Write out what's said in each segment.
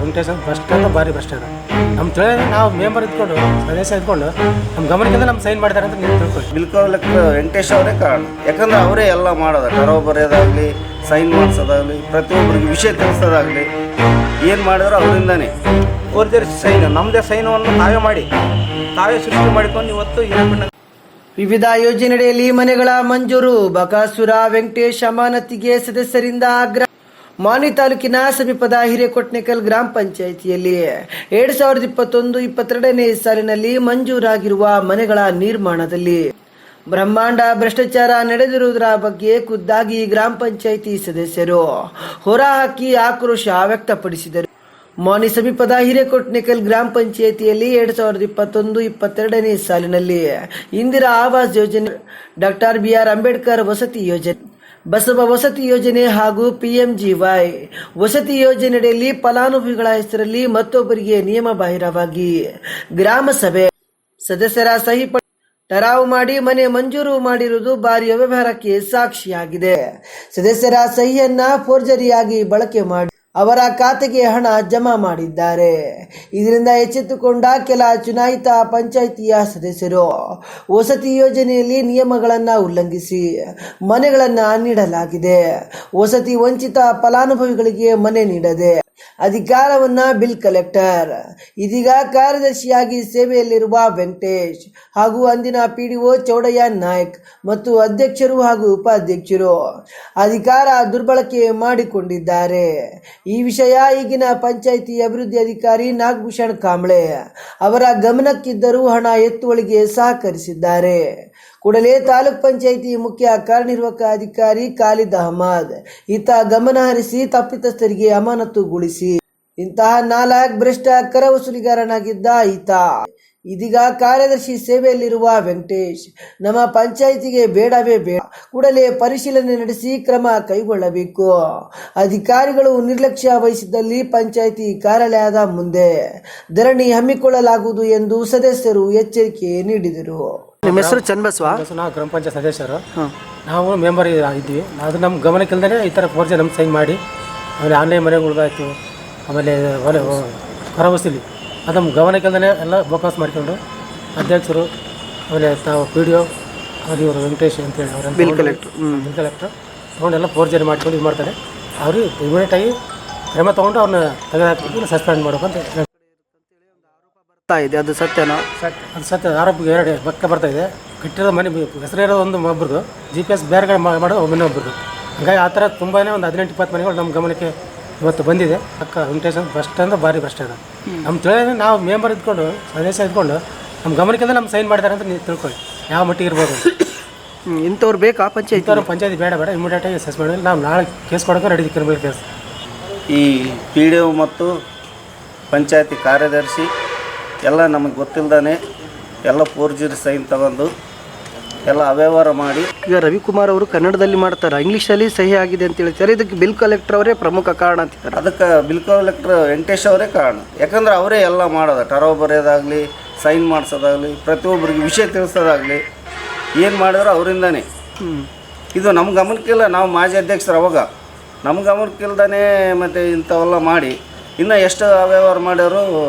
Venkatesh first ಅಂತ ಭಾರಿ ಭ್ರಷ್ಟಾಚಾರ. ನಮ್ಮ ತಿಳಿದ್ರೆ ನಾವು ಮೆಂಬರ್ ಇದ್ಕೊಂಡು ಸದಸ್ಯ ಇದ್ಕೊಂಡು ನಮ್ಮ ಗಮನಕ್ಕಿಂತ ನಮ್ಮ ಸೈನ್ ಮಾಡಿದ್ದಾರೆ ಅಂತ ನೀವು ತಿಳ್ಕೊಳ್ಳಿ. ಬಿಲ್ಕೋಲಕ್ಕೆ ವೆಂಕಟೇಶ್ ಅವರೇ ಕಾರಣ. ಯಾಕಂದ್ರೆ ಅವರೇ ಎಲ್ಲ ಮಾಡೋದು, ಕರೋ ಬರೆಯೋದಾಗಲಿ, ಸೈನ್ ಮಾಡಿಸೋದಾಗಲಿ, ಪ್ರತಿಯೊಬ್ಬರಿಗೆ ವಿಷಯ ತಿಳಿಸೋದಾಗಲಿ ಏನು ಮಾಡಿದ್ರು ಅವರಿಂದನೇ. ಫೋರ್ಜರಿ ಸೈನ್, ನಮ್ಮದೇ ಸೈನವನ್ನು ತಾವೇ ಸೃಷ್ಟಿ ಮಾಡಿಕೊಂಡು ಇವತ್ತು ವಿವಿಧ ಯೋಜನೆಯಡಿಯಲ್ಲಿ ಮನೆಗಳ ಮಂಜೂರು. ಬಕಾಸುರ ವೆಂಕಟೇಶ್ ಅಮಾನತಿಗೆ ಸದಸ್ಯರಿಂದ ಆಗ್ರಹ. ಮಾನ್ವಿ ತಾಲೂಕಿನ ಸಮೀಪದ ಹಿರೇಕೊಟ್ನೆಕಲ್ ಗ್ರಾಮ ಪಂಚಾಯಿತಿಯಲ್ಲಿ 2021-22ನೇ ಸಾಲಿನಲ್ಲಿ ಮಂಜೂರಾಗಿರುವ ಮನೆಗಳ ನಿರ್ಮಾಣದಲ್ಲಿ ಬ್ರಹ್ಮಾಂಡ ಭ್ರಷ್ಟಾಚಾರ ನಡೆದಿರುವುದರ ಬಗ್ಗೆ ಖುದ್ದಾಗಿ ಗ್ರಾಮ ಪಂಚಾಯಿತಿ ಸದಸ್ಯರು ಹೊರಹಾಕಿ ಆಕ್ರೋಶ ವ್ಯಕ್ತಪಡಿಸಿದರು. ಮಾನ್ವಿ ಸಮೀಪದ ಹಿರೇಕೊಟ್ನೆಕಲ್ ಗ್ರಾಮ ಪಂಚಾಯಿತಿಯಲ್ಲಿ 2021-22ನೇ ಸಾಲಿನಲ್ಲಿ ಇಂದಿರಾ ಆವಾಸ್ ಯೋಜನೆ, ಡಾಕ್ಟರ್ BR ಅಂಬೇಡ್ಕರ್ ವಸತಿ ಯೋಜನೆ, ಬಸವ ವಸತಿ ಯೋಜನೆ ಹಾಗೂ PMGY ವಸತಿ ಯೋಜನೆಯಡಿಯಲ್ಲಿ ಫಲಾನುಭವಿಗಳ ಹೆಸರಲ್ಲಿ ಮತ್ತೊಬ್ಬರಿಗೆ ನಿಯಮ ಬಾಹಿರವಾಗಿ ಗ್ರಾಮ ಸಭೆ ಸದಸ್ಯರ ಸಹಿ ಟರಾವು ಮಾಡಿ ಮನೆ ಮಂಜೂರು ಮಾಡಿರುವುದು ಭಾರಿ ಅವ್ಯವಹಾರಕ್ಕೆ ಸಾಕ್ಷಿಯಾಗಿದೆ. ಸದಸ್ಯರ ಸಹಿಯನ್ನ ಫೋರ್ಜರಿಯಾಗಿ ಬಳಕೆ ಮಾಡಿ ಅವರ ಖಾತೆಗೆ ಹಣ ಜಮಾ ಮಾಡಿದ್ದಾರೆ. ಇದರಿಂದ ಎಚ್ಚೆತ್ತುಕೊಂಡ ಕೆಲ ಚುನಾಯಿತ ಪಂಚಾಯಿತಿಯ ಸದಸ್ಯರು ವಸತಿ ಯೋಜನೆಯಲ್ಲಿ ನಿಯಮಗಳನ್ನು ಉಲ್ಲಂಘಿಸಿ ಮನೆಗಳನ್ನು ನೀಡಲಾಗಿದೆ. ವಸತಿ ವಂಚಿತ ಫಲಾನುಭವಿಗಳಿಗೆ ಮನೆ ನೀಡದೆ ಅಧಿಕಾರವನ್ನ ಬಿಲ್ ಕಲೆಕ್ಟರ್, ಇದೀಗ ಕಾರ್ಯದರ್ಶಿಯಾಗಿ ಸೇವೆಯಲ್ಲಿರುವ ವೆಂಕಟೇಶ್ ಹಾಗೂ ಅಂದಿನ PDO ಚೌಡಯ್ಯ ನಾಯ್ಕ್ ಮತ್ತು ಅಧ್ಯಕ್ಷರು ಹಾಗೂ ಉಪಾಧ್ಯಕ್ಷರು ಅಧಿಕಾರ ದುರ್ಬಳಕೆ ಮಾಡಿಕೊಂಡಿದ್ದಾರೆ. ಈ ವಿಷಯ ಈಗಿನ ಪಂಚಾಯಿತಿ ಅಭಿವೃದ್ಧಿ ಅಧಿಕಾರಿ ನಾಗಭೂಷಣ್ ಕಾಂಬ್ಳೆ ಅವರ ಗಮನಕ್ಕಿದ್ದರೂ ಹಣ ಎತ್ತುವಳಿಗೆ ಸಹಕರಿಸಿದ್ದಾರೆ. ಕೂಡಲೇ ತಾಲೂಕ್ ಪಂಚಾಯಿತಿ ಮುಖ್ಯ ಕಾರ್ಯನಿರ್ವಾಹಕ ಅಧಿಕಾರಿ ಖಾಲಿದ್ ಅಹಮದ್ ಈತ ಗಮನ ಹರಿಸಿ ತಪ್ಪಿತಸ್ಥರಿಗೆ ಅಮಾನತುಗೊಳಿಸಿ ಇಂತಹ 4 ಭ್ರಷ್ಟ ಕರ ವಸೂಲಿಗಾರನಾಗಿದ್ದ ಈತ ಇದೀಗ ಕಾರ್ಯದರ್ಶಿ ಸೇವೆಯಲ್ಲಿರುವ ವೆಂಕಟೇಶ್ ನಮ್ಮ ಪಂಚಾಯಿತಿಗೆ ಬೇಡವೇ ಬೇಡ, ಕೂಡಲೇ ಪರಿಶೀಲನೆ ನಡೆಸಿ ಕ್ರಮ ಕೈಗೊಳ್ಳಬೇಕು. ಅಧಿಕಾರಿಗಳು ನಿರ್ಲಕ್ಷ್ಯ ವಹಿಸಿದ್ದಲ್ಲಿ ಪಂಚಾಯಿತಿ ಕಾರ್ಯಾಲಯದ ಮುಂದೆ ಧರಣಿ ಹಮ್ಮಿಕೊಳ್ಳಲಾಗುವುದು ಎಂದು ಸದಸ್ಯರು ಎಚ್ಚರಿಕೆ ನೀಡಿದರು. ನಿಮ್ಮ ಹೆಸರು ಚನ್ನಬಸವ? ನಾವು ಗ್ರಾಮ ಪಂಚಾಯತ್ ಸದಸ್ಯರು, ನಾವು ಮೆಂಬರ್ ಇದ್ವಿ. ಅದು ನಮ್ಮ ಗಮನಕ್ಕಿಲ್ದೇ ಈ ಥರ ಫೋರ್ಜರಿ ನಮ್ಮ ಸೈನ್ ಮಾಡಿ ಆಮೇಲೆ ಆನ್ಲೈನ್ ಮನೆಗಳಾಯಿತು, ಆಮೇಲೆ ಹೊರ ವಸೂಲಿ ಅದು ನಮ್ಮ ಗಮನಕ್ಕಿಲ್ದೇ ಎಲ್ಲ ಬೋಕಾಸ್ ಮಾಡಿಕೊಂಡು ಅಧ್ಯಕ್ಷರು ಆಮೇಲೆ ತಾವು PDO ಅದು ಇವರು ವೆಂಕಟೇಶ್ ಅಂತೇಳಿ ಅವರ ಬಿಲ್ ಕಲೆಕ್ಟ್ರು ತೊಗೊಂಡೆಲ್ಲ ಫೋರ್ಜರಿ ಮಾಡ್ಕೊಂಡು ಇದು ಮಾಡ್ತಾರೆ. ಅವ್ರಿಗೆ ಇಮಿಡಿಯೇಟಾಗಿ ಕ್ರಮ ತೊಗೊಂಡು ಅವ್ರನ್ನ ತೆಗೆದುಹಾಕಿ ಸಸ್ಪೆಂಡ್ ಮಾಡ್ಬೇಕಂತ ಇದೆ. ಅದು ಸತ್ಯನಾ? ಅದು ಸತ್ಯ. ಆರೋಪಿಗೆ 2 ಪಕ್ಕ ಬರ್ತಾ ಇದೆ. ಕಟ್ಟಿರೋ ಮನೆ ಹೆಸರಿರೋ ಒಬ್ಬರದು, GPS ಬೇರೆ ಕಡೆ ಮಾಡೋದು ಇನ್ನೊಬ್ಬರದು. ಹಾಗಾಗಿ ಆ ಥರ ತುಂಬಾ ಒಂದು 18-20 ಮನೆಗಳು ನಮ್ಮ ಗಮನಕ್ಕೆ ಇವತ್ತು ಬಂದಿದೆ. ಅಕ್ಕ ವೆಂಕಟೇಶ್ ಫಸ್ಟ್ ಅಂದ್ರೆ ಭಾರಿ ಭ್ರಷ್ಟಾಚಾರ. ನಮ್ಮ ತಿಳಿದ್ರೆ ನಾವು ಮೆಂಬರ್ ಇದ್ಕೊಂಡು ಸದಸ್ಯ ಇದ್ಕೊಂಡು ನಮ್ಮ ಗಮನಕ್ಕಿಂತ ನಮ್ಮ ಸೈನ್ ಮಾಡಿದ್ದಾರೆ ಅಂತ ನೀವು ತಿಳ್ಕೊಳ್ಳಿ ಯಾವ ಮಟ್ಟಿಗೆ ಇರ್ಬೋದು. ಇಂಥವ್ರು ಬೇಕಾ ಪಂಚಾಯತಿ ಬೇಡ ಇಮಿಡಿಯೇಟಾಗಿ ಸಸ್ ಮಾಡಿ ನಾವು ನಾಳೆ ಕೇಸ್ ಕೊಡೋಕೆ ರೆಡಿ, ಕ್ರಿಮಿನಲ್ ಕೇಸ್. ಈ PDO ಮತ್ತು ಪಂಚಾಯತಿ ಕಾರ್ಯದರ್ಶಿ ಎಲ್ಲ ನಮಗೆ ಗೊತ್ತಿಲ್ಲದೇ ಎಲ್ಲ ಫೋರ್ಜರಿ ಸೈನ್ ತಗೊಂಡು ಎಲ್ಲ ಅವ್ಯವಹಾರ ಮಾಡಿ. ಈಗ ರವಿಕುಮಾರ್ ಅವರು ಕನ್ನಡದಲ್ಲಿ ಮಾಡ್ತಾರೆ, ಇಂಗ್ಲೀಷಲ್ಲಿ ಸಹಿ ಆಗಿದೆ ಅಂತ ಹೇಳ್ತಾರೆ. ಇದಕ್ಕೆ ಬಿಲ್ ಕಲೆಕ್ಟರ್ ಅವರೇ ಪ್ರಮುಖ ಕಾರಣ ಅಂತಾರೆ. ಅದಕ್ಕೆ ಬಿಲ್ ಕಲೆಕ್ಟರ್ ವೆಂಕಟೇಶ್ ಅವರೇ ಕಾರಣ. ಯಾಕಂದ್ರೆ ಅವರೇ ಎಲ್ಲ ಮಾಡೋದು, ಟರೋ ಬರೆಯೋದಾಗಲಿ, ಸೈನ್ ಮಾಡಿಸೋದಾಗಲಿ, ಪ್ರತಿಯೊಬ್ಬರಿಗೆ ವಿಷಯ ತಿಳಿಸೋದಾಗಲಿ ಏನು ಮಾಡಿದ್ರು ಅವರಿಂದನೇ. ಇದು ನಮ್ಮ ಗಮನಕ್ಕಿಲ್ಲ. ನಾವು ಮಾಜಿ ಅಧ್ಯಕ್ಷರು ಅವಾಗ ನಮ್ಮ ಗಮನಕ್ಕಿಲ್ದೇ ಮತ್ತು ಇಂಥವೆಲ್ಲ ಮಾಡಿ ಇನ್ನೂ ಎಷ್ಟು ಅವ್ಯವಹಾರ ಮಾಡ್ಯಾರೋ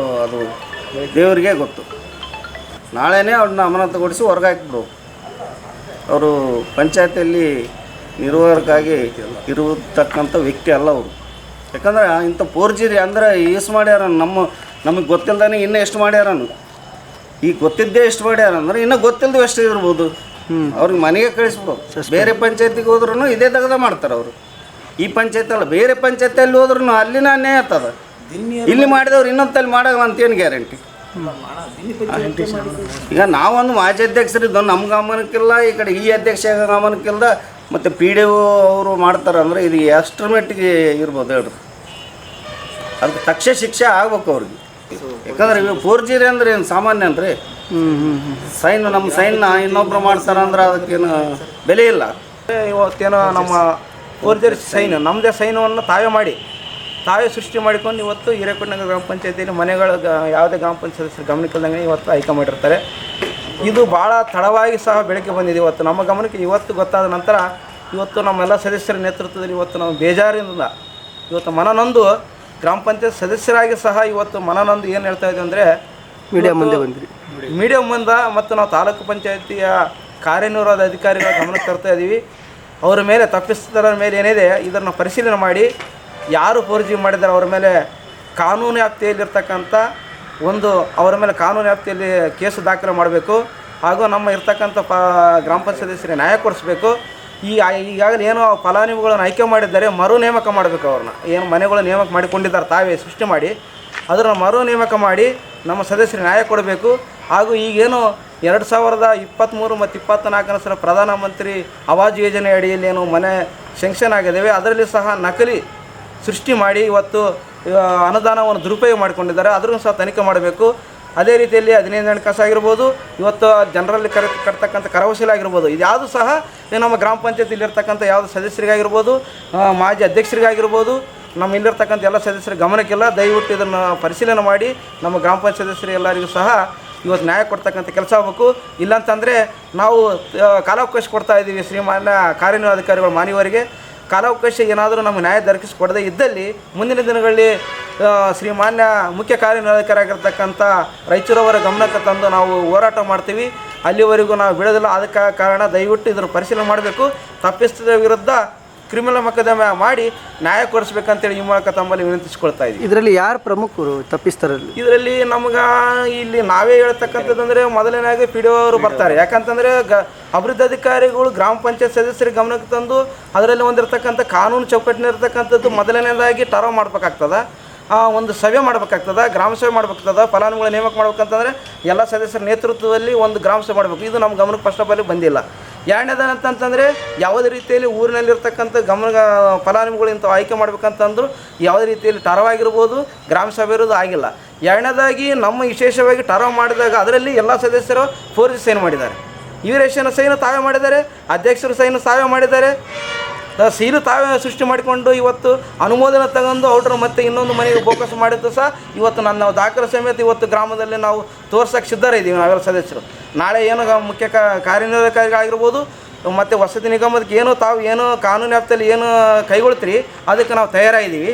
ಅದು ದೇವರಿಗೆ ಗೊತ್ತು. ನಾಳೆನೇ ಅವ್ರನ್ನ ಅಮಾನತುಗೊಳಿಸಿ ಹೊರಗೆ ಹಾಕಿಬಿಡು. ಅವರು ಪಂಚಾಯತಿಯಲ್ಲಿ ನಿರ್ವಾಹಕರಾಗಿ ಇರತಕ್ಕಂಥ ವ್ಯಕ್ತಿ ಅಲ್ಲ ಅವರು. ಯಾಕಂದ್ರೆ ಇಂಥ ಫೋರ್ಜರಿ ಅಂದರೆ ಎಷ್ಟು ಮಾಡ್ಯಾರ ನಮಗೆ ಗೊತ್ತಿಲ್ಲದೇ ಇನ್ನೂ ಎಷ್ಟು ಮಾಡ್ಯಾರನು. ಈಗ ಗೊತ್ತಿದ್ದೇ ಎಷ್ಟು ಮಾಡ್ಯಾರ ಅಂದ್ರೆ ಇನ್ನೂ ಗೊತ್ತಿಲ್ಲದು ಎಷ್ಟು ಇರ್ಬೋದು. ಅವ್ರಿಗೆ ಮನೆಗೆ ಕಳಿಸ್ಬೋದು. ಬೇರೆ ಪಂಚಾಯತಿಗೆ ಹೋದ್ರೂ ಇದೇ ತೆಗೆದ ಮಾಡ್ತಾರೆ ಅವರು. ಈ ಪಂಚಾಯತ್ ಅಲ್ಲ, ಬೇರೆ ಪಂಚಾಯತಿಯಲ್ಲಿ ಹೋದ್ರೂ ಅಲ್ಲಿನ ಅನ್ಯಾಯ ಆಗ್ತದೆ. ಇಲ್ಲಿ ಮಾಡಿದವ್ರು ಇನ್ನೊಂದಲ್ಲಿ ಮಾಡೋಲ್ಲ ಅಂತೇನು ಗ್ಯಾರಂಟಿ? ಈಗ ನಾವೊಂದು ಮಾಜಿ ಅಧ್ಯಕ್ಷರಿದ್ದು ನಮ್ಮ ಗಮನಕ್ಕಿಲ್ಲ, ಈ ಕಡೆ ಈ ಅಧ್ಯಕ್ಷ ಗಮನಕ್ಕಿಲ್ದ, ಮತ್ತು PDO ಅವರು ಮಾಡ್ತಾರೆ ಅಂದರೆ ಇದು ಎಷ್ಟರ ಮಟ್ಟಿಗೆ ಇರ್ಬೋದು ಹೇಳ್ರಿ? ಅದಕ್ಕೆ ತಕ್ಷಣ ಶಿಕ್ಷೆ ಆಗ್ಬೇಕು ಅವ್ರಿಗೆ. ಯಾಕಂದ್ರೆ ಇವಾಗ ಫೋರ್ಜರಿ ಅಂದರೆ ಏನು ಸಾಮಾನ್ಯ ಅನ್ರಿ? ನಮ್ಮ ಸೈನ್ನ ಇನ್ನೊಬ್ರು ಮಾಡ್ತಾರೆ ಅಂದ್ರೆ ಅದಕ್ಕೇನು ಬೆಲೆ ಇಲ್ಲ. ಇವತ್ತೇನೋ ನಮ್ಮ ಫೋರ್ಜರಿ ಸೈನ್, ನಮ್ಮದೇ ಸೈನವನ್ನು ತಾವೇ ಸೃಷ್ಟಿ ಮಾಡಿಕೊಂಡು ಇವತ್ತು ಹಿರೇಕೊಟ್ನೆಕಲ್ ಗ್ರಾಮ ಪಂಚಾಯತಿಯಲ್ಲಿ ಮನೆಗಳ ಯಾವುದೇ ಗ್ರಾಮ ಪಂಚಾಯತ್ ಸದಸ್ಯರು ಗಮನಕ್ಕಿಲ್ದಂಗೆ ಇವತ್ತು ಆಯ್ಕೆ ಮಾಡಿರ್ತಾರೆ. ಇದು ಭಾಳ ತಡವಾಗಿ ಸಹ ಬೆಳಕಿಗೆ ಬಂದಿದೆ. ಇವತ್ತು ನಮ್ಮ ಗಮನಕ್ಕೆ ಇವತ್ತು ಗೊತ್ತಾದ ನಂತರ ಇವತ್ತು ನಮ್ಮೆಲ್ಲ ಸದಸ್ಯರ ನೇತೃತ್ವದಲ್ಲಿ ಇವತ್ತು ನಾವು ಬೇಜಾರಿಂದ ಇವತ್ತು ಮನನೊಂದು ಗ್ರಾಮ ಪಂಚಾಯತ್ ಸದಸ್ಯರಾಗಿ ಸಹ ಇವತ್ತು ಮನನೊಂದು ಏನು ಹೇಳ್ತಾ ಇದ್ದೀವಿ ಅಂದರೆ ಮೀಡಿಯಾ ಮುಂದೆ ಬಂದ್ರಿ. ಮೀಡಿಯಾ ಮುಂದೆ ಮತ್ತು ನಾವು ತಾಲೂಕು ಪಂಚಾಯತಿಯ ಕಾರ್ಯನಿರ್ವಾಹಕ ಅಧಿಕಾರಿಗಳ ಗಮನಕ್ಕೆ ತರ್ತಾ ಇದ್ದೀವಿ. ಅವರ ಮೇಲೆ ತಪ್ಪಿಸ್ತರ ಮೇಲೆ ಏನಿದೆ ಇದನ್ನು ಪರಿಶೀಲನೆ ಮಾಡಿ ಯಾರು ಫೋರ್ಜಿ ಮಾಡಿದ್ದಾರೆ ಅವರ ಮೇಲೆ ಕಾನೂನು ವ್ಯಾಪ್ತಿಯಲ್ಲಿರ್ತಕ್ಕಂಥ ಅವರ ಮೇಲೆ ಕಾನೂನು ವ್ಯಾಪ್ತಿಯಲ್ಲಿ ಕೇಸು ದಾಖಲೆ ಮಾಡಬೇಕು. ಹಾಗೂ ನಮ್ಮ ಇರ್ತಕ್ಕಂಥ ಗ್ರಾಮ ಪಂಚಾಯತ್ ಸದಸ್ಯರಿಗೆ ನ್ಯಾಯ ಕೊಡಿಸ್ಬೇಕು. ಈಗಾಗಲೇ ಏನು ಫಲಾನುಭವಿಗಳನ್ನು ಆಯ್ಕೆ ಮಾಡಿದ್ದಾರೆ ಮರು ನೇಮಕ ಮಾಡಬೇಕು. ಅವ್ರನ್ನ ಏನು ಮನೆಗಳು ನೇಮಕ ಮಾಡಿಕೊಂಡಿದ್ದಾರೆ ತಾವೇ ಸೃಷ್ಟಿ ಮಾಡಿ ಅದನ್ನು ಮರು ನೇಮಕ ಮಾಡಿ ನಮ್ಮ ಸದಸ್ಯರಿಗೆ ನ್ಯಾಯ ಕೊಡಬೇಕು. ಹಾಗೂ ಈಗೇನು 2023 ಮತ್ತು 24ನೇ ಸಲ ಪ್ರಧಾನಮಂತ್ರಿ ಆವಾಸ್ ಯೋಜನೆ ಅಡಿಯಲ್ಲಿ ಏನು ಮನೆ ಶಂಕ್ಷನ್ ಆಗಿದ್ದಾವೆ ಅದರಲ್ಲಿ ಸಹ ನಕಲಿ ಸೃಷ್ಟಿ ಮಾಡಿ ಇವತ್ತು ಅನುದಾನವನ್ನು ದುರುಪಯೋಗ ಮಾಡಿಕೊಂಡಿದ್ದಾರೆ. ಅದನ್ನು ಸಹ ತನಿಖೆ ಮಾಡಬೇಕು. ಅದೇ ರೀತಿಯಲ್ಲಿ 15 ಕಸ ಆಗಿರ್ಬೋದು, ಇವತ್ತು ಜನರಲ್ಲಿ ಕಟ್ತಕ್ಕಂಥ ಕರವಸೂಲಿ ಆಗಿರ್ಬೋದು, ಇದು ಯಾವುದು ಸಹ ನಮ್ಮ ಗ್ರಾಮ ಪಂಚಾಯತಿಲಿರ್ತಕ್ಕಂಥ ಯಾವುದು ಸದಸ್ಯರಿಗಾಗಿರ್ಬೋದು, ಮಾಜಿ ಅಧ್ಯಕ್ಷರಿಗಾಗಿರ್ಬೋದು, ನಮ್ಮ ಇಲ್ಲಿರ್ತಕ್ಕಂಥ ಎಲ್ಲ ಸದಸ್ಯರ ಗಮನಕ್ಕಿಲ್ಲ. ದಯವಿಟ್ಟು ಇದನ್ನು ಪರಿಶೀಲನೆ ಮಾಡಿ ನಮ್ಮ ಗ್ರಾಮ ಪಂಚಾಯತ್ ಸದಸ್ಯರು ಎಲ್ಲರಿಗೂ ಸಹ ಇವತ್ತು ನ್ಯಾಯ ಕೊಡ್ತಕ್ಕಂಥ ಕೆಲಸ ಆಗಬೇಕು. ಇಲ್ಲಾಂತಂದರೆ ನಾವು ಕಾಲಾವಕಾಶ ಕೊಡ್ತಾ ಇದ್ದೀವಿ ಶ್ರೀಮಾನ್ಯ ಕಾರ್ಯನಿರ್ವಹಣಾಧಿಕಾರಿಗಳು ಮಾನ್ಯವರಿಗೆ. ಕಾಲಾವಕಾಶ ಏನಾದರೂ ನಮಗೆ ನ್ಯಾಯ ದೊರಕಿಸಿಕೊಡದೇ ಇದ್ದಲ್ಲಿ ಮುಂದಿನ ದಿನಗಳಲ್ಲಿ ಶ್ರೀಮಾನ್ಯ ಮುಖ್ಯ ಕಾರ್ಯನಿರ್ವಾಹಕರಾಗಿರ್ತಕ್ಕಂಥ ರಾಯಚೂರವರ ಗಮನಕ್ಕೆ ತಂದು ನಾವು ಹೋರಾಟ ಮಾಡ್ತೀವಿ. ಅಲ್ಲಿವರೆಗೂ ನಾವು ಬಿಡೋದಿಲ್ಲ. ಅದಕ್ಕೆ ಕಾರಣ ದಯವಿಟ್ಟು ಇದನ್ನು ಪರಿಶೀಲನೆ ಮಾಡಬೇಕು. ತಪ್ಪಿಸಿದ ವಿರುದ್ಧ ಕ್ರಿಮಿನಲ್ ಮೊಕದ್ದಮೆ ಮಾಡಿ ನ್ಯಾಯ ಕೊಡಿಸ್ಬೇಕಂತೇಳಿ ಈ ಮೂಲಕ ತಮ್ಮಲ್ಲಿ ವಿನಂತಿಸಿಕೊಳ್ತಾ ಇದ್ದೀವಿ. ಇದರಲ್ಲಿ ಯಾರು ಪ್ರಮುಖರು ತಪ್ಪಿಸ್ತಾರಲ್ಲಿ? ಇದರಲ್ಲಿ ನಮ್ಗೆ ಇಲ್ಲಿ ನಾವೇ ಹೇಳ್ತಕ್ಕಂಥದ್ದಂದರೆ ಮೊದಲನೇದಾಗಿ ಪಿ ಡಿ ಒ ಅವರು ಬರ್ತಾರೆ. ಯಾಕಂತಂದರೆ ಅಭಿವೃದ್ಧಿ ಅಧಿಕಾರಿಗಳು ಗ್ರಾಮ ಪಂಚಾಯತ್ ಸದಸ್ಯರ ಗಮನಕ್ಕೆ ತಂದು ಅದರಲ್ಲಿ ಒಂದಿರ್ತಕ್ಕಂಥ ಕಾನೂನು ಚೌಕಟ್ಟಿನಿರ್ತಕ್ಕಂಥದ್ದು ಮೊದಲನೇದಾಗಿ ಟರ್ವ್ ಮಾಡಬೇಕಾಗ್ತದೆ. ಒಂದು ಸಭೆ ಮಾಡಬೇಕಾಗ್ತದೆ, ಗ್ರಾಮ ಸಭೆ ಮಾಡಬೇಕಾಗ್ತದೆ. ಫಲಾನುಭವಿಗಳ ನೇಮಕ ಮಾಡ್ಬೇಕಂತಂದರೆ ಎಲ್ಲ ಸದಸ್ಯರ ನೇತೃತ್ವದಲ್ಲಿ ಒಂದು ಗ್ರಾಮ ಸಭೆ ಮಾಡಬೇಕು. ಇದು ನಮ್ಮ ಗಮನಕ್ಕೆ ಫಸ್ಟ್ ಆಫ್ ಆಲ್ ಬಂದಿಲ್ಲ. ಎರಡನೇದಂತಂದರೆ ಯಾವುದೇ ರೀತಿಯಲ್ಲಿ ಊರಿನಲ್ಲಿರ್ತಕ್ಕಂಥ ಫಲಾನುಭವಿಗಳು ಇಂಥವು ಆಯ್ಕೆ ಮಾಡ್ಬೇಕಂತಂದ್ರು ಯಾವುದೇ ರೀತಿಯಲ್ಲಿ ಟರ್ವ್ ಆಗಿರ್ಬೋದು, ಗ್ರಾಮ ಸಭೆ ಇರೋದು ಆಗಿಲ್ಲ. ಎರಡನೇದಾಗಿ ನಮ್ಮ ವಿಶೇಷವಾಗಿ ಟರ್ವ್ ಮಾಡಿದಾಗ ಅದರಲ್ಲಿ ಎಲ್ಲ ಸದಸ್ಯರು ಫೋರ್ಜಿ ಸೈನ್ ಮಾಡಿದ್ದಾರೆ. ಇವರೇಷನ್ ಸೈನು ತಾವೇ ಮಾಡಿದ್ದಾರೆ, ಅಧ್ಯಕ್ಷರು ಸೈನು ತಾವೇ ಮಾಡಿದ್ದಾರೆ, ಸೀಲು ತಾವೇ ಸೃಷ್ಟಿ ಮಾಡಿಕೊಂಡು ಇವತ್ತು ಅನುಮೋದನೆ ತಗೊಂಡು ಔಟ್ರು ಮತ್ತೆ ಇನ್ನೊಂದು ಮನೆಗೆ ಫೋಕಸ್ ಮಾಡಿದ್ದು ಸಹ ಇವತ್ತು ನಾವು ದಾಖಲೆ ಸಮೇತ ಇವತ್ತು ಗ್ರಾಮದಲ್ಲಿ ನಾವು ತೋರ್ಸೋಕ್ಕೆ ಸಿದ್ಧರಿದ್ದೀವಿ ನಾವೆಲ್ಲ ಸದಸ್ಯರು. ನಾಳೆ ಏನು ಮುಖ್ಯ ಕಾರ್ಯನಿರ್ವಾಹಕರಾಗಿರ್ಬೋದು ಮತ್ತು ವಸತಿ ನಿಗಮದಕ್ಕೆ ಏನು ಕಾನೂನು ವ್ಯಾಪ್ತಿಯಲ್ಲಿ ಏನು ಕೈಗೊಳ್ತೀರಿ ಅದಕ್ಕೆ ನಾವು ತಯಾರಾಗಿದ್ದೀವಿ.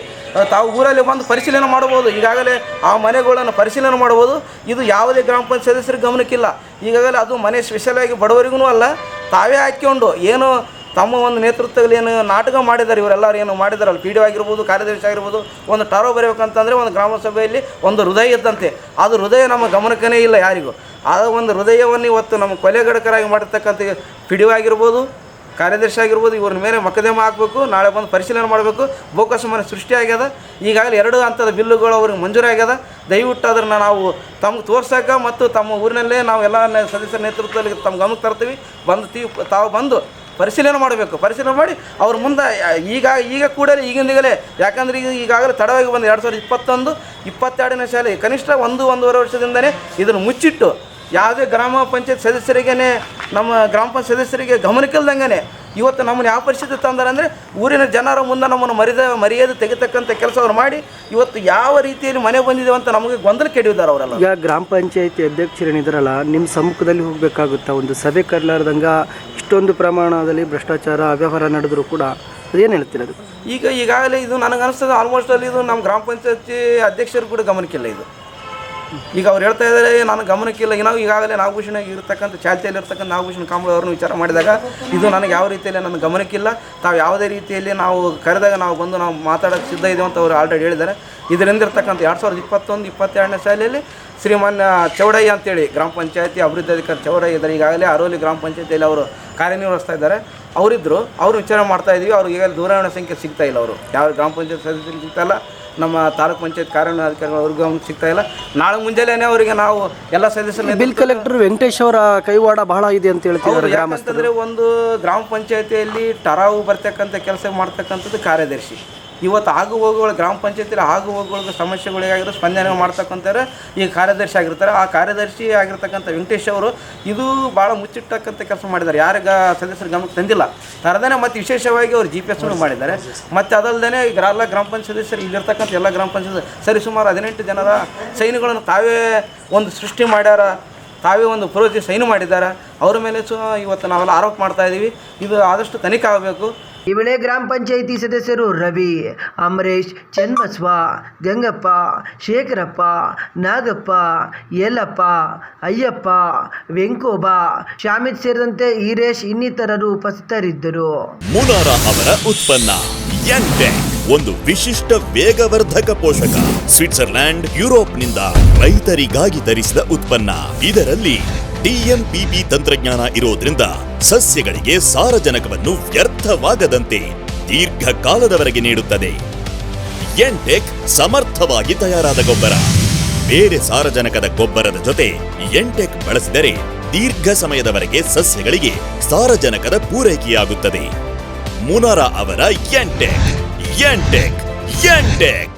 ತಾವು ಊರಲ್ಲಿ ಬಂದು ಪರಿಶೀಲನೆ ಮಾಡ್ಬೋದು. ಈಗಾಗಲೇ ಆ ಮನೆಗಳನ್ನು ಪರಿಶೀಲನೆ ಮಾಡ್ಬೋದು. ಇದು ಯಾವುದೇ ಗ್ರಾಮ ಪಂಚಾಯತ್ ಸದಸ್ಯರ ಗಮನಕ್ಕಿಲ್ಲ. ಈಗಾಗಲೇ ಅದು ಮನೆ ಸ್ಪೆಷಲಾಗಿ ಬಡವರಿಗೂ ಅಲ್ಲ, ತಾವೇ ಹಾಕ್ಕೊಂಡು ಏನು ತಮ್ಮ ಒಂದು ನೇತೃತ್ವದಲ್ಲಿ ಏನು ನಾಟಕ ಮಾಡಿದ್ದಾರೆ ಇವರೆಲ್ಲರೂ ಏನು ಮಾಡಿದಾರಲ್ಲ, ಪಿ ಡಿ ಒ ಆಗಿರ್ಬೋದು, ಕಾರ್ಯದರ್ಶಿ ಆಗಿರ್ಬೋದು, ಒಂದು ಟರ್ವ್ ಬರಬೇಕಂತಂದರೆ ಒಂದು ಗ್ರಾಮ ಸಭೆಯಲ್ಲಿ ಒಂದು ಹೃದಯ ಇದ್ದಂತೆ. ಅದು ಹೃದಯ ನಮ್ಮ ಗಮನಕ್ಕೇ ಇಲ್ಲ ಯಾರಿಗೂ. ಆ ಒಂದು ಹೃದಯವನ್ನು ಇವತ್ತು ನಮ್ಮ ಕೊಲೆಗಡಕರಾಗಿ ಮಾಡಿರ್ತಕ್ಕಂಥ ಪಿ ಡಿ ಒ ಆಗಿರ್ಬೋದು, ಕಾರ್ಯದರ್ಶಿ ಆಗಿರ್ಬೋದು, ಇವ್ರ ಮೇಲೆ ಮೊಕದ್ದಮೆ ಹಾಕಬೇಕು. ನಾಳೆ ಬಂದು ಪರಿಶೀಲನೆ ಮಾಡಬೇಕು. ಬೋಕಸ್ ಮನೆ ಸೃಷ್ಟಿ ಆಗ್ಯದ. ಈಗಾಗಲೇ 2 ಹಂತದ ಬಿಲ್ಲುಗಳು ಅವ್ರಿಗೆ ಮಂಜೂರಾಗ್ಯದ. ದಯವಿಟ್ಟು ಅದನ್ನು ನಾವು ತಮ್ಗೆ ತೋರ್ಸೋಕೆ ಮತ್ತು ತಮ್ಮ ಊರಿನಲ್ಲೇ ನಾವು ಎಲ್ಲ ಸದಸ್ಯರ ನೇತೃತ್ವದಲ್ಲಿ ತಮ್ಮ ಗಮನಕ್ಕೆ ತರ್ತೀವಿ. ತಾವು ಬಂದು ಪರಿಶೀಲನೆ ಮಾಡಬೇಕು. ಪರಿಶೀಲನೆ ಮಾಡಿ ಅವ್ರ ಮುಂದೆ ಈಗ ಕೂಡಲೇ ಈಗಿಂದೀಗಲೇ, ಯಾಕಂದರೆ ಈಗಾಗಲೇ ತಡವಾಗಿ ಬಂದು 2021, 22ನೇ ಶಾಲೆ ಕನಿಷ್ಠ 1-1.5 ವರ್ಷದಿಂದಲೇ ಇದನ್ನು ಮುಚ್ಚಿಟ್ಟು ಯಾವುದೇ ಗ್ರಾಮ ಪಂಚಾಯತ್ ಸದಸ್ಯರಿಗೇ ನಮ್ಮ ಗ್ರಾಮ ಪಂಚಾಯತ್ ಸದಸ್ಯರಿಗೆ ಗಮನಕ್ಕಿಲ್ದಂಗೆ ಇವತ್ತು ನಮ್ಮನ್ನು ಯಾವ ಪರಿಸ್ಥಿತಿ ತಂದಾರೆ ಅಂದರೆ ಊರಿನ ಜನರ ಮುಂದೆ ನಮ್ಮನ್ನು ಮರ್ಯಾದೆ ತೆಗಿತಕ್ಕಂಥ ಕೆಲಸವನ್ನು ಮಾಡಿ ಇವತ್ತು ಯಾವ ರೀತಿಯಲ್ಲಿ ಮನೆ ಬಂದಿದ್ದೇವೆ ಅಂತ ನಮಗೆ ಗೊಂದಲಕ್ಕೆ ಹಿಡಿದಿದ್ದಾರೆ ಅವರೆಲ್ಲ. ಈಗ ಗ್ರಾಮ ಪಂಚಾಯತಿ ಅಧ್ಯಕ್ಷರೇನಿದ್ದಾರಲ್ಲ, ನಿಮ್ಮ ಸಮ್ಮುಖದಲ್ಲಿ ಹೋಗಬೇಕಾಗುತ್ತಾ? ಒಂದು ಸಭೆ ಕರೆಲಾರ್ದಂಗೆ ಇಷ್ಟೊಂದು ಪ್ರಮಾಣದಲ್ಲಿ ಭ್ರಷ್ಟಾಚಾರ ಅವ್ಯವಹಾರ ನಡೆದರೂ ಕೂಡ ಅದೇನು ಹೇಳ್ತೀರ ಅದು? ಈಗಾಗಲೇ ಇದು ನನಗೆ ಅನಿಸ್ತದೆ ಆಲ್ಮೋಸ್ಟ್ ಅಲ್ಲಿ ಇದು ನಮ್ಮ ಗ್ರಾಮ ಪಂಚಾಯತಿ ಅಧ್ಯಕ್ಷರು ಕೂಡ ಗಮನಕ್ಕಿಲ್ಲ. ಇದು ಈಗ ಅವ್ರು ಹೇಳ್ತಾ ಇದ್ದಾರೆ ನನಗೆ ಗಮನಕ್ಕಿಲ್ಲ. ನಾವು ಈಗಾಗಲೇ ನಾಗಭೂಷಣ ಇರ್ತಕ್ಕಂಥ ಚಾಲ್ತಿಯಲ್ಲಿರ್ತಕ್ಕಂಥ ನಾಗಭೂಷಣ ಕಾಂಬಳೆ ಅವ್ರನ್ನ ವಿಚಾರ ಮಾಡಿದಾಗ ಇದು ನನಗೆ ಯಾವ ರೀತಿಯಲ್ಲಿ ನನಗೆ ಗಮನಕ್ಕಿಲ್ಲ. ತಾವು ಯಾವುದೇ ರೀತಿಯಲ್ಲಿ ನಾವು ಕರೆದಾಗ ನಾವು ಬಂದು ನಾವು ಮಾತಾಡೋಕ್ಕೆ ಸಿದ್ಧ ಇದ್ದೇವೆ ಅಂತ ಅವರು ಆಲ್ರೆಡಿ ಹೇಳಿದ್ದಾರೆ. ಇದರಿಂದ ಇರ್ತಕ್ಕಂಥ 2021, 22ನೇ ಶಾಲೆಯಲ್ಲಿ ಶ್ರೀಮಾನ್ಯ ಚೌಡಯ್ಯ ಅಂತೇಳಿ ಗ್ರಾಮ ಪಂಚಾಯತಿ ಅಭಿವೃದ್ಧಿ ಅಧಿಕಾರಿ ಚೌಡಯ್ಯ ಇದ್ದಾರೆ. ಈಗಾಗಲೇ ಅರೋಲಿ ಗ್ರಾಮ ಪಂಚಾಯತಿಯಲ್ಲಿ ಅವರು ಕಾರ್ಯನಿರ್ವಹಿಸ್ತಾ ಇದ್ದಾರೆ. ಅವರಿದ್ದರು, ಅವರು ವಿಚಾರ ಮಾಡ್ತಾ ಇದ್ದೀವಿ. ಅವ್ರಿಗೆ ಈಗಾಗಲೇ ದೂರವಾಣಿ ಸಂಖ್ಯೆ ಸಿಗ್ತಾ ಇಲ್ಲ. ಅವರು ಯಾವ ಗ್ರಾಮ ಪಂಚಾಯತ್ ಸದಸ್ಯರಿಗೆ ಸಿಗ್ತಾ ಇಲ್ಲ, ನಮ್ಮ ತಾಲೂಕು ಪಂಚಾಯತ್ ಕಾರ್ಯನಿರ್ವಹಣಾಧಿಕಾರಿಗಳು ಅವ್ರಿಗೂ ಗಮನಕ್ಕೆ ಸಿಗ್ತಾ ಇಲ್ಲ. ನಾಳೆ ಮುಂಜಾನೆ ಅವರಿಗೆ ನಾವು ಎಲ್ಲ ಸದಸ್ಯರು ಬಿಲ್ ಕಲೆಕ್ಟರ್ ವೆಂಕಟೇಶ್ ಅವರ ಕೈವಾಡ ಬಹಳ ಇದೆ ಅಂತ ಹೇಳ್ತಿದ್ದಾರೆ ಗ್ರಾಮಸ್ಥರು. ಒಂದು ಗ್ರಾಮ ಪಂಚಾಯತಿಯಲ್ಲಿ ಟರಾವು ಬರ್ತಕ್ಕಂಥ ಕೆಲಸ ಮಾಡ್ತಕ್ಕಂಥದ್ದು ಕಾರ್ಯದರ್ಶಿ. ಇವತ್ತು ಆಗು ಹೋಗುಗಳು ಗ್ರಾಮ ಪಂಚಾಯತಿಯಲ್ಲಿ ಆಗು ಹೋಗುಗಳಿಗೆ ಸಮಸ್ಯೆಗಳಿಗಾಗಿರೋ ಸ್ಪಂದನೆ ಮಾಡ್ತಕ್ಕಂಥವ್ರು ಈ ಕಾರ್ಯದರ್ಶಿ ಆಗಿರ್ತಾರೆ. ಆ ಕಾರ್ಯದರ್ಶಿ ಆಗಿರ್ತಕ್ಕಂಥ ವೆಂಕಟೇಶ್ ಅವರು ಇದು ಭಾಳ ಮುಚ್ಚಿಟ್ಟಕ್ಕಂಥ ಕೆಲಸ ಮಾಡಿದ್ದಾರೆ. ಯಾರಿಗ ಸದಸ್ಯರ ಗಮನಕ್ಕೆ ತಂದಿಲ್ಲ ತರದೇ. ಮತ್ತು ವಿಶೇಷವಾಗಿ ಅವರು GPS ಮಾಡಿದ್ದಾರೆ. ಮತ್ತು ಅದಲ್ಲದೆ ಈಗ ಎಲ್ಲ ಗ್ರಾಮ ಪಂಚಾಯತ್ ಸದಸ್ಯರು ಇಲ್ಲಿರ್ತಕ್ಕಂಥ ಎಲ್ಲ ಗ್ರಾಮ ಪಂಚಾಯತ್ ಸರಿಸುಮಾರು 18 ಜನರ ಸೈನ್ಗಳನ್ನು ತಾವೇ ಒಂದು ಸೃಷ್ಟಿ ಮಾಡ್ಯಾರ, ತಾವೇ ಒಂದು ಫೋರ್ಜಿ ಸೈನು ಮಾಡಿದ್ದಾರೆ. ಅವ್ರ ಮೇಲೆ ಇವತ್ತು ನಾವೆಲ್ಲ ಆರೋಪ ಮಾಡ್ತಾಯಿದ್ದೀವಿ. ಇದು ಆದಷ್ಟು ತನಿಖೆ ಆಗಬೇಕು. ಈ ವೇಳೆ ಗ್ರಾಮ ಪಂಚಾಯಿತಿ ಸದಸ್ಯರು ರವಿ, ಅಮರೇಶ್, ಚನ್ನಬಸವ, ಗಂಗಪ್ಪ, ಶೇಖರಪ್ಪ, ನಾಗಪ್ಪ, ಯಲ್ಲಪ್ಪ, ಅಯ್ಯಪ್ಪ, ವೆಂಕೋಬ, ಶಾಮಿದ್ ಸೇರಿದಂತೆ ಈರೇಶ್ ಇನ್ನಿತರರು ಉಪಸ್ಥಿತರಿದ್ದರು. ಮುನಾರ ಅವರ ಉತ್ಪನ್ನ ಎಂಟೆಕ್ ಒಂದು ವಿಶಿಷ್ಟ ವೇಗವರ್ಧಕ ಪೋಷಕ. ಸ್ವಿಟ್ಜರ್ಲ್ಯಾಂಡ್, ಯುರೋಪ್ನಿಂದ ರೈತರಿಗಾಗಿ ತರಿಸಿದ ಉತ್ಪನ್ನ. ಇದರಲ್ಲಿ ಡಿಎಂಪಿಪಿ ತಂತ್ರಜ್ಞಾನ ಇರೋದ್ರಿಂದ ಸಸ್ಯಗಳಿಗೆ ಸಾರಜನಕವನ್ನು ವ್ಯರ್ಥವಾಗದಂತೆ ದೀರ್ಘಕಾಲದವರೆಗೆ ನೀಡುತ್ತದೆ. ಎಂಟೆಕ್ ಸಮರ್ಥವಾಗಿ ತಯಾರಾದ ಗೊಬ್ಬರ. ಬೇರೆ ಸಾರಜನಕದ ಗೊಬ್ಬರದ ಜೊತೆ ಎಂಟೆಕ್ ಬಳಸಿದರೆ ದೀರ್ಘ ಸಮಯದವರೆಗೆ ಸಸ್ಯಗಳಿಗೆ ಸಾರಜನಕದ ಪೂರೈಕೆಯಾಗುತ್ತದೆ. ಮುನಾರ ಅವರ ಎಂಟೆಕ್ ಎಂಟೆಕ್ ಎಂಟೆಕ್